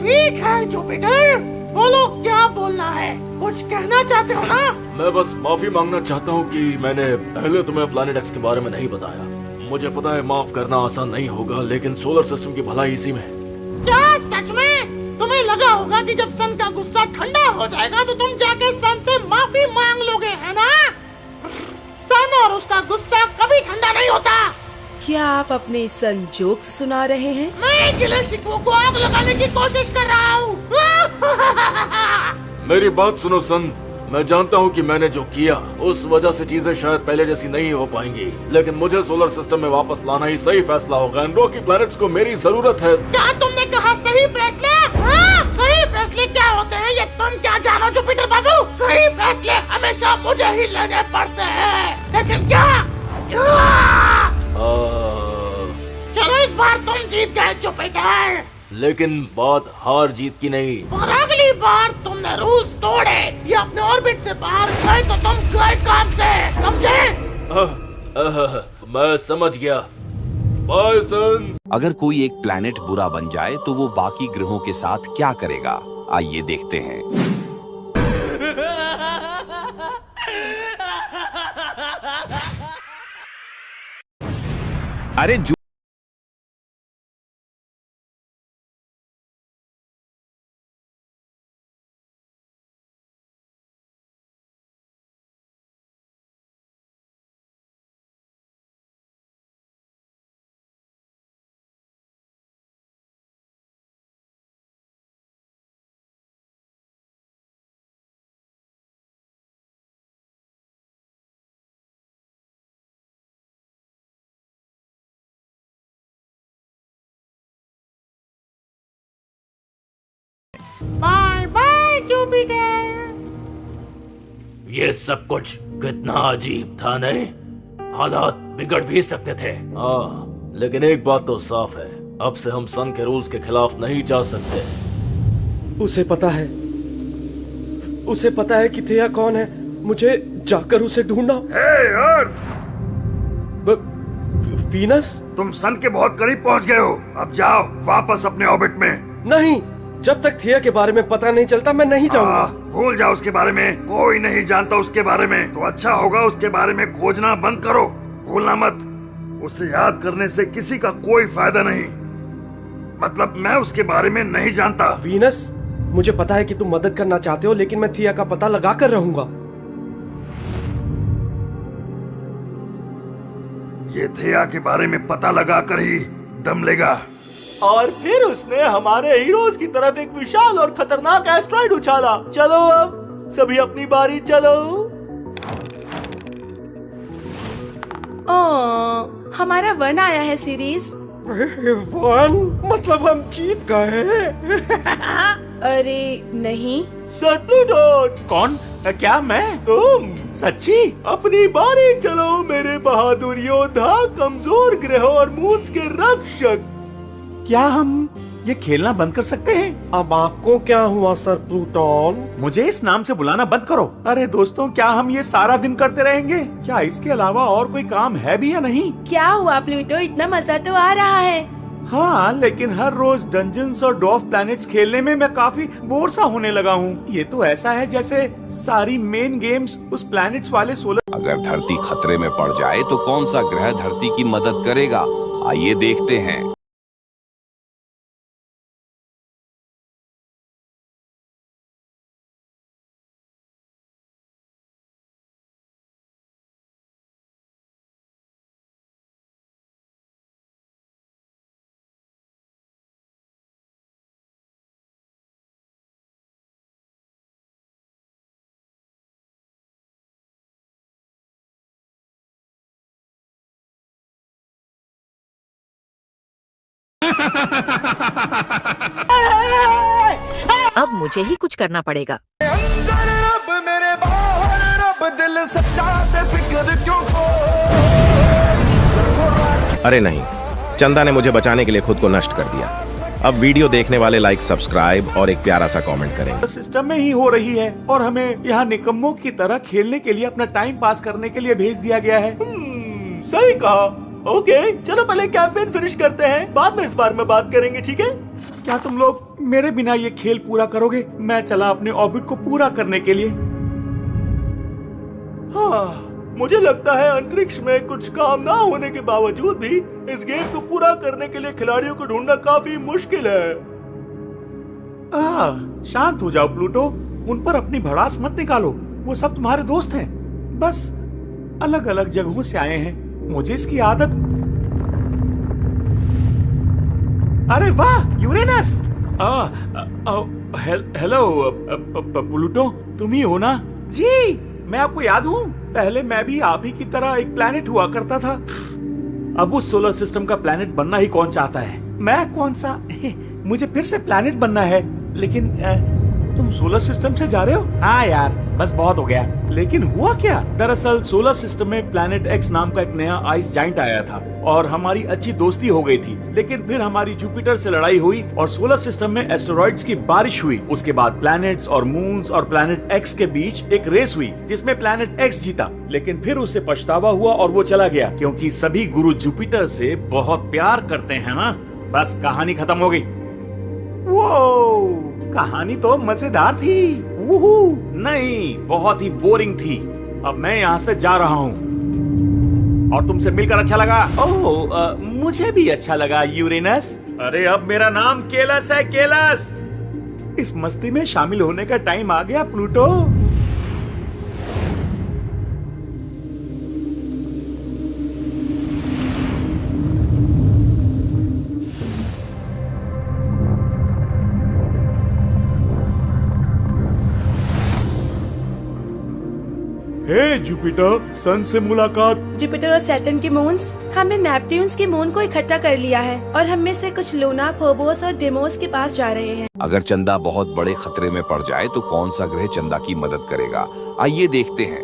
ठीक है जुपिटर, बोलो क्या बोलना है, कुछ कहना चाहते हो ना? मैं बस माफी मांगना चाहता हूँ कि मैंने पहले तुम्हें प्लैनेट एक्स के बारे में नहीं बताया। मुझे पता है माफ करना आसान नहीं होगा, लेकिन सोलर सिस्टम की भलाई इसी में है। क्या सच में? तुम्हें लगा होगा कि जब सन का गुस्सा ठंडा हो जाएगा तो तुम जाके सन से माफी मांग लोगे, है ना? सन और उसका गुस्सा कभी ठंडा नहीं होता। क्या आप अपने सन जोक्स सुना रहे हैं? मैं गिले शिकवों को आग लगाने की कोशिश कर रहा हूँ। मेरी बात सुनो सन, मैं जानता हूँ कि मैंने जो किया उस वजह से चीजें शायद पहले जैसी नहीं हो पाएंगी, लेकिन मुझे सोलर सिस्टम में वापस लाना ही सही फैसला होगा। इन रॉकी प्लैनेट्स को मेरी जरूरत है। क्या तुमने कहा सही फैसले? हाँ? सही फैसले क्या होते हैं ये तुम क्या जानो जुपिटर बाबू? सही फैसले हमेशा मुझे ही लेने पड़ते हैं, लेकिन क्या? चलो इस बार तुम जीत गए जुपिटर, लेकिन बात हार जीत की नहीं। और अगली बार तुमने रूल्स तोड़े या अपने ऑर्बिट से बाहर गए तो तुम गए काम से, समझे? मैं समझ गया। बाय सन। अगर कोई एक प्लैनेट बुरा बन जाए तो वो बाकी ग्रहों के साथ क्या करेगा, आइए देखते हैं। अरे बाय बाय जुपिटर। ये सब कुछ कितना अजीब था, नहीं? हालात बिगड़ भी सकते थे। हाँ, लेकिन एक बात तो साफ है, अब से हम सन के रूल्स के खिलाफ नहीं जा सकते। उसे पता है कि थिया कौन है। मुझे जाकर उसे ढूंढना। हे अर्थ! वीनस, तुम सन के बहुत करीब पहुंच गए हो। अब जाओ वापस अपने ऑर्बिट में। नहीं, जब तक थिया के बारे में पता नहीं चलता मैं नहीं जाऊंगा। भूल जाओ उसके बारे में, कोई नहीं जानता उसके बारे में। तो अच्छा होगा उसके बारे में खोजना बंद करो, भूलना मत। उसे याद करने से किसी का कोई फायदा नहीं। मतलब मैं उसके बारे में नहीं जानता। वीनस, मुझे पता है कि तुम मदद करना चाहते हो, लेकिन मैं थिया का पता लगा कर रहूंगा। ये थिया के बारे में पता लगा कर ही दम लेगा। और फिर उसने हमारे हीरोज की तरफ एक विशाल और खतरनाक एस्ट्रॉइड उछाला। चलो अब सभी अपनी बारी चलो। हमारा वन आया है सीरीज। वन? मतलब हम जीत गए? अरे नहीं। सतलुज। कौन? क्या मैं? तुम? सच्ची? अपनी बारी चलो मेरे बहादुर योद्धा, कमजोर ग्रहों और मून्स के रक्षक। क्या हम ये खेलना बंद कर सकते हैं? अब आपको क्या हुआ सर प्लूटोन? मुझे इस नाम से बुलाना बंद करो। अरे दोस्तों, क्या हम ये सारा दिन करते रहेंगे? क्या इसके अलावा और कोई काम है भी या नहीं? क्या हुआ प्लूटो, इतना मजा तो आ रहा है। हाँ, लेकिन हर रोज डंजन्स और डॉफ प्लैनेट्स खेलने में मैं काफी बोर सा होने लगा हूँ। ये तो ऐसा है जैसे सारी मेन गेम्स उस प्लैनेट्स वाले सोलर। अगर धरती खतरे में पड़ जाए तो कौन सा ग्रह धरती की मदद करेगा, आइए देखते हैं। अब मुझे ही कुछ करना पड़ेगा। अरे नहीं, चंदा ने मुझे बचाने के लिए खुद को नष्ट कर दिया। अब वीडियो देखने वाले लाइक, सब्सक्राइब और एक प्यारा सा कमेंट करेंगे। सिस्टम में ही हो रही है और हमें यहाँ निकम्मों की तरह खेलने के लिए, अपना टाइम पास करने के लिए भेज दिया गया है। सही कहा। ओके, चलो पहले कैंपेन फिनिश करते हैं, बाद में इस बारे में बात करेंगे, ठीक है? क्या तुम लोग मेरे बिना ये खेल पूरा करोगे? मैं चला अपने ऑर्बिट को पूरा करने के लिए। हाँ, मुझे लगता है अंतरिक्ष में कुछ काम ना होने के बावजूद भी इस गेम को पूरा करने के लिए खिलाड़ियों को ढूंढना काफी मुश्किल है। शांत हो जाओ प्लूटो, उन पर अपनी भड़ास मत निकालो, वो सब तुम्हारे दोस्त हैं, बस अलग अलग जगहों से आए हैं। मुझे इसकी आदत। अरे वाह यूरेनस! हेलो प्लूटो, तुम ही हो ना? जी, मैं आपको याद हूँ, पहले मैं भी आप ही की तरह एक प्लेनेट हुआ करता था। अब उस सोलर सिस्टम का प्लेनेट बनना ही कौन चाहता है? मैं कौन सा मुझे फिर से प्लेनेट बनना है, लेकिन तुम सोलर सिस्टम से जा रहे हो? हाँ यार, बस बहुत हो गया। लेकिन हुआ क्या? दरअसल सोलर सिस्टम में प्लैनेट एक्स नाम का एक नया आइस जाइंट आया था और हमारी अच्छी दोस्ती हो गई थी, लेकिन फिर हमारी जुपिटर से लड़ाई हुई और सोलर सिस्टम में एस्टेरॉइड्स की बारिश हुई। उसके बाद प्लैनेट्स और मून्स और प्लैनेट एक्स के बीच एक रेस हुई जिसमें प्लैनेट एक्स जीता, लेकिन फिर उसे पछतावा हुआ और वो चला गया, क्योंकि सभी गुरु जुपिटर से बहुत प्यार करते हैं ना। बस कहानी खत्म हो गई। वो कहानी तो मजेदार थी। नहीं, बहुत ही बोरिंग थी। अब मैं यहाँ से जा रहा हूँ और तुमसे मिलकर अच्छा लगा। ओह, मुझे भी अच्छा लगा यूरेनस। अरे अब मेरा नाम केलस है, केलस। इस मस्ती में शामिल होने का टाइम आ गया प्लूटो। हे जुपिटर, सन से मुलाकात। जुपिटर और सैटर्न के मून्स, हमने नेपट्यून्स के मून को इकट्ठा कर लिया है और हम में से कुछ लूना, फोबोस और डेमोस के पास जा रहे हैं। अगर चंदा बहुत बड़े खतरे में पड़ जाए तो कौन सा ग्रह चंदा की मदद करेगा? आइए देखते हैं।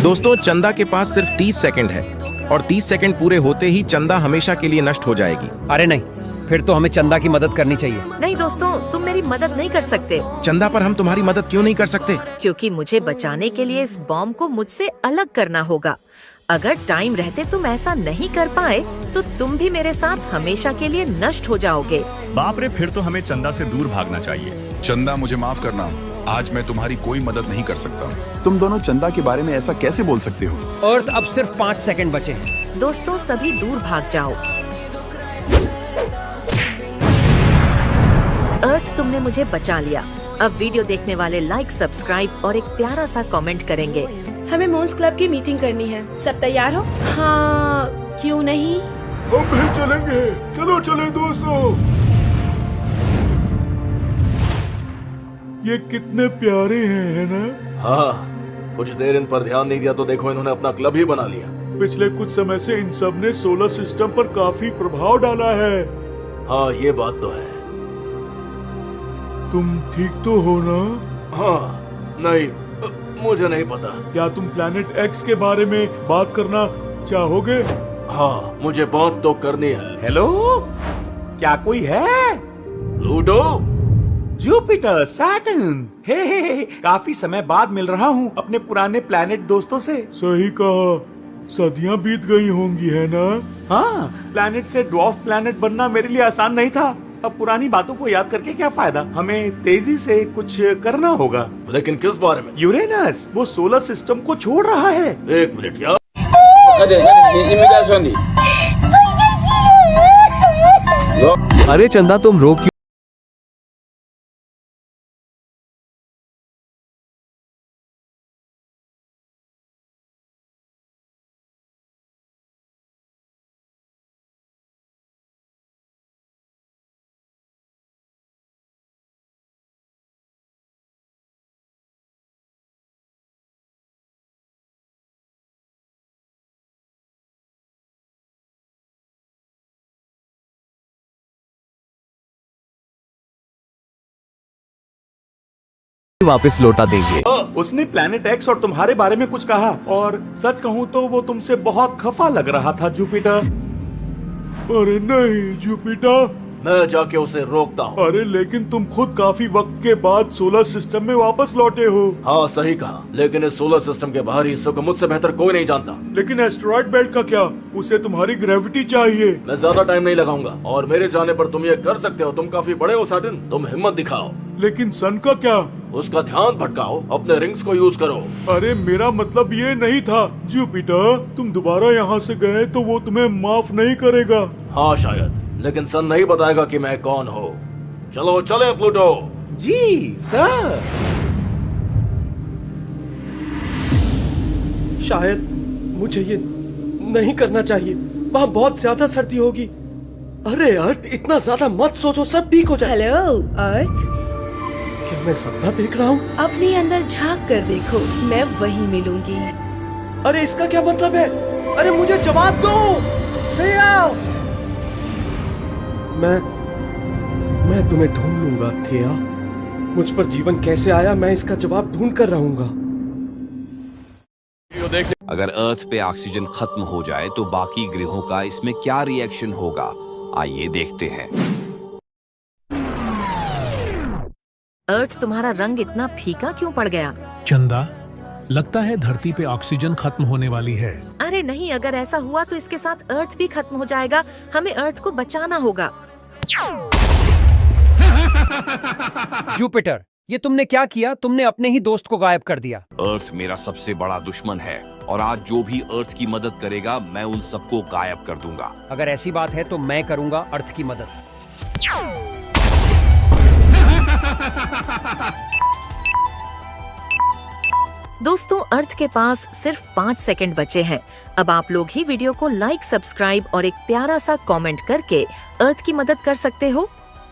दोस्तों, चंदा के पास सिर्फ 30 सेकंड है और 30 सेकंड पूरे होते ही चंदा हमेशा के लिए नष्ट हो जाएगी। अरे नहीं, फिर तो हमें चंदा की मदद करनी चाहिए। नहीं दोस्तों, तुम मेरी मदद नहीं कर सकते। चंदा, पर हम तुम्हारी मदद क्यों नहीं कर सकते? क्योंकि मुझे बचाने के लिए इस बॉम्ब को मुझसे अलग करना होगा। अगर टाइम रहते तुम ऐसा नहीं कर पाए तो तुम भी मेरे साथ हमेशा के लिए नष्ट हो जाओगे। बाप रे, फिर तो हमें चंदा से दूर भागना चाहिए। चंदा, मुझे माफ करना, आज मैं तुम्हारी कोई मदद नहीं कर सकता। तुम दोनों चंदा के बारे में ऐसा कैसे बोल सकते हो? अर्थ अब सिर्फ 5 सेकंड बचे हैं। दोस्तों, सभी दूर भाग जाओ। अर्थ, तुमने मुझे बचा लिया। अब वीडियो देखने वाले लाइक, सब्सक्राइब और एक प्यारा सा कमेंट करेंगे। हमें मून्स क्लब की मीटिंग करनी है, सब तैयार हो? हाँ, क्यों नहीं? हम भी चलेंगे, चलो चले दोस्तों। ये कितने प्यारे हैं, है ना? हाँ, कुछ देर इन पर ध्यान नहीं दिया तो देखो इन्होंने अपना क्लब ही बना लिया। पिछले कुछ समय से इन सब ने सोलर सिस्टम पर काफी प्रभाव डाला है। हाँ, ये बात तो है। तुम ठीक तो हो ना? हाँ, नहीं, मुझे नहीं पता। क्या तुम प्लैनेट एक्स के बारे में बात करना चाहोगे? हाँ, मुझे बात तो करनी है। हेलो, क्या कोई है? प्लूटो, जुपिटर, सैटर्न, हे, काफी समय बाद मिल रहा हूँ अपने पुराने प्लैनेट दोस्तों से। सही कहा, सदियां बीत गई होंगी, है ना? हाँ, प्लैनेट से ड्वार्फ प्लैनेट बनना मेरे लिए आसान नहीं था। अब पुरानी बातों को याद करके क्या फायदा? हमें तेजी से कुछ करना होगा। लेकिन किस बारे में? यूरेनस, वो सोलर सिस्टम को छोड़ रहा है। 1 मिनट यार। अरे चंदा, तुम रो क्यों? वापस लौटा देंगे। उसने प्लैनेट एक्स और तुम्हारे बारे में कुछ कहा और सच कहूँ तो वो तुमसे बहुत खफा लग रहा था जुपिटर। अरे नहीं जुपिटर, मैं जाके उसे रोकता हूँ। अरे लेकिन तुम खुद काफी वक्त के बाद सोलर सिस्टम में वापस लौटे हो। हाँ सही कहा, लेकिन इस सोलर सिस्टम के बाहरी हिस्सों को मुझसे बेहतर कोई नहीं जानता। लेकिन एस्टेरॉयड बेल्ट का क्या? उसे तुम्हारी ग्रेविटी चाहिए। मैं ज्यादा टाइम नहीं लगाऊंगा और मेरे जाने पर तुम ये कर सकते हो। तुम काफी बड़े हो सैटर्न, तुम हिम्मत दिखाओ। लेकिन सन का क्या? उसका ध्यान भटकाओ, अपने रिंग्स को यूज करो। अरे मेरा मतलब ये नहीं था जुपिटर, तुम दोबारा यहाँ से गए तो वो तुम्हें माफ नहीं करेगा। हाँ शायद, लेकिन सन नहीं बताएगा कि मैं कौन हूँ। चलो चले प्लूटो। जी सर। शायद मुझे ये नहीं करना चाहिए, वहाँ बहुत ज्यादा सर्दी होगी। अरे अर्थ, इतना ज्यादा मत सोचो, सब ठीक हो जाए। हेलो अर्थ, क्या मैं सपना देख रहा हूँ? अपने अंदर झांक कर देखो, मैं वहीं मिलूंगी। अरे इसका क्या मतलब है? अरे मुझे जवाब दो थिया। मैं तुम्हें ढूंढ लूंगा थिया। मुझ पर जीवन कैसे आया, मैं इसका जवाब ढूंढ कर रहूंगा। अगर अर्थ पे ऑक्सीजन खत्म हो जाए तो बाकी ग्रहों का इसमें क्या रिएक्शन होगा, आइए देखते हैं। अर्थ तुम्हारा रंग इतना फीका क्यों पड़ गया? चंदा, लगता है धरती पे ऑक्सीजन खत्म होने वाली है। अरे नहीं, अगर ऐसा हुआ तो इसके साथ अर्थ भी खत्म हो जाएगा। हमें अर्थ को बचाना होगा। जुपिटर, ये तुमने क्या किया? तुमने अपने ही दोस्त को गायब कर दिया। अर्थ मेरा सबसे बड़ा दुश्मन है और आज जो भी अर्थ की मदद करेगा मैं उन सबको गायब कर दूंगा। अगर ऐसी बात है तो मैं करूंगा अर्थ की मदद। दोस्तों, अर्थ के पास सिर्फ 5 सेकंड बचे हैं। अब आप लोग ही वीडियो को लाइक, सब्सक्राइब और एक प्यारा सा कमेंट करके अर्थ की मदद कर सकते हो।